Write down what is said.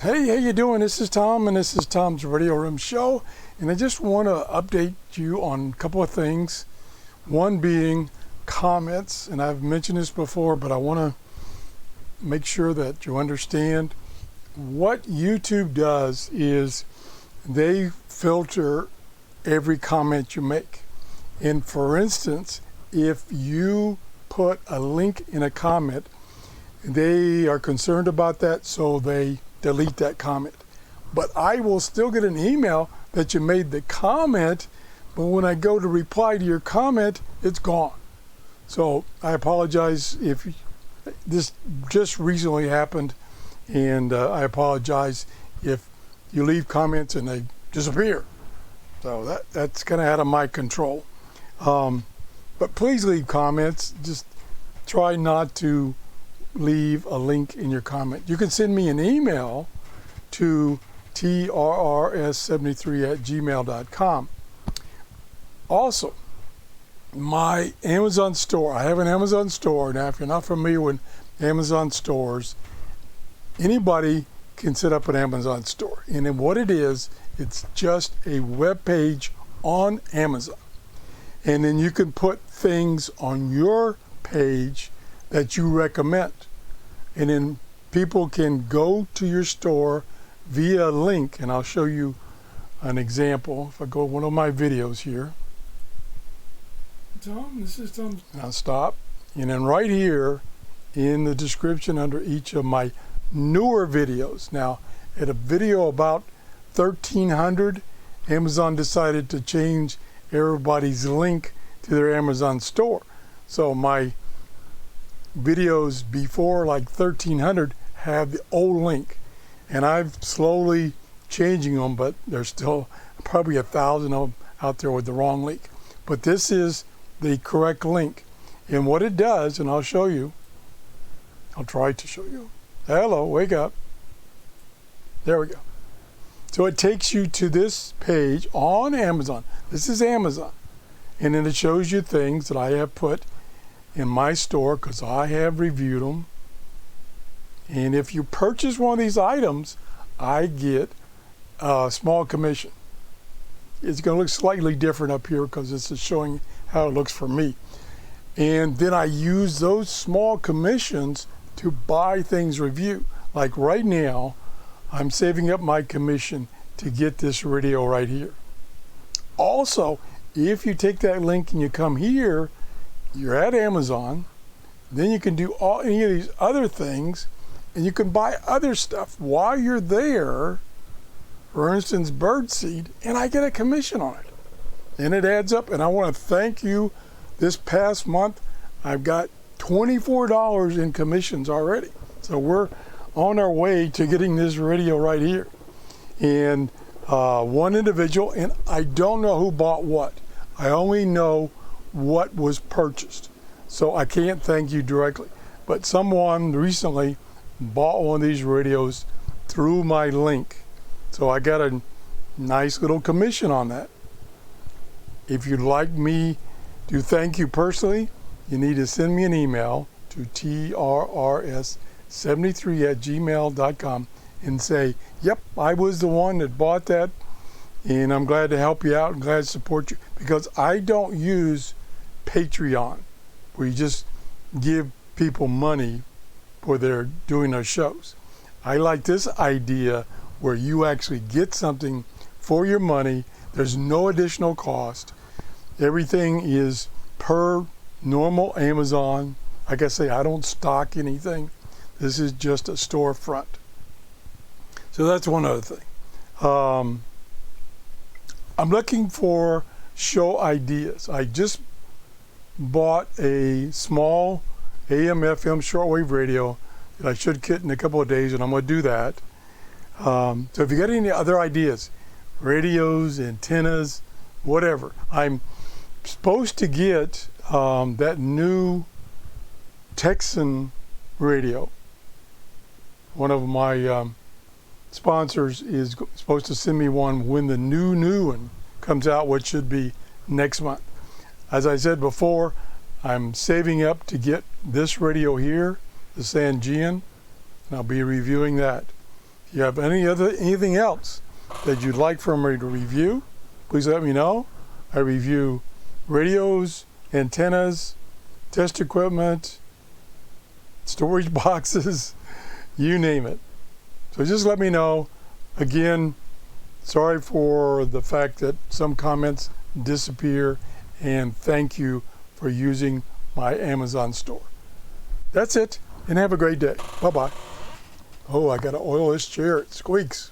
Hey, how you doing? This is Tom, and this is Tom's Radio Room Show. And I just want to update you on a couple of things. One being comments, and I've mentioned this before, but I want to make sure that you understand. What YouTube does is they filter every comment you make. And for instance, if you put a link in a comment, they are concerned about that, so they delete that comment. But I will still get an email that you made the comment, but when I go to reply to your comment, it's gone. So I apologize if this just recently happened, and I apologize if you leave comments and they disappear. So that's kind of out of my control. But please leave comments. Just try not to leave a link in your comment. You can send me an email to TRRS73@gmail.com. Also, my Amazon store. I have an Amazon store. Now, if you're not familiar with Amazon stores, anybody can set up an Amazon store. And then what it is, it's just a web page on Amazon. And then you can put things on your page that you recommend. And then people can go to your store via a link, and I'll show you an example. If I go to one of my videos here. Tom, this is Tom. Now stop. And then right here in the description under each of my newer videos. Now, at a video about 1300, Amazon decided to change everybody's link to their Amazon store. So my videos before like 1300 have the old link, and I've slowly changing them, but there's still probably 1,000 of them out there with the wrong link. But this is the correct link, and what it does, and I'll show you. I'll try to show you. Hello, wake up. There we go. So it takes you to this page on Amazon. This is Amazon, and then it shows you things that I have put in my store because I have reviewed them. And if you purchase one of these items, I get a small commission. It's going to look slightly different up here because this is showing how it looks for me. And then I use those small commissions to buy things reviewed. Like right now, I'm saving up my commission to get this radio right here. Also, if you take that link and you come here, you're at Amazon, then you can do any of these other things, and you can buy other stuff while you're there. For instance, birdseed, and I get a commission on it. And it adds up, and I want to thank you. This past month, I've got $24 in commissions already. So we're on our way to getting this radio right here. And one individual, and I don't know who bought what. I only know what was purchased. So I can't thank you directly. But someone recently bought one of these radios through my link. So I got a nice little commission on that. If you'd like me to thank you personally, you need to send me an email to TRRS73@gmail.com and say, yep, I was the one that bought that, and I'm glad to help you out and glad to support you. Because I don't use Patreon, where you just give people money for their doing their shows. I like this idea where you actually get something for your money. There's no additional cost. Everything is per normal Amazon. Like I say, I don't stock anything. This is just a storefront. So that's one other thing. I'm looking for show ideas. I just bought a small AM/FM shortwave radio that I should get in a couple of days, and I'm going to do that. So if you got any other ideas, radios, antennas, whatever, I'm supposed to get that new Texan radio. One of my sponsors is supposed to send me one when the new one comes out, which should be next month. As I said before, I'm saving up to get this radio here, the Sangean, and I'll be reviewing that. If you have anything else that you'd like for me to review, please let me know. I review radios, antennas, test equipment, storage boxes, you name it. So just let me know. Again, sorry for the fact that some comments disappear, and thank you for using my Amazon store. That's it, and have a great day. Bye-bye. Oh, I got to oil this chair. It squeaks.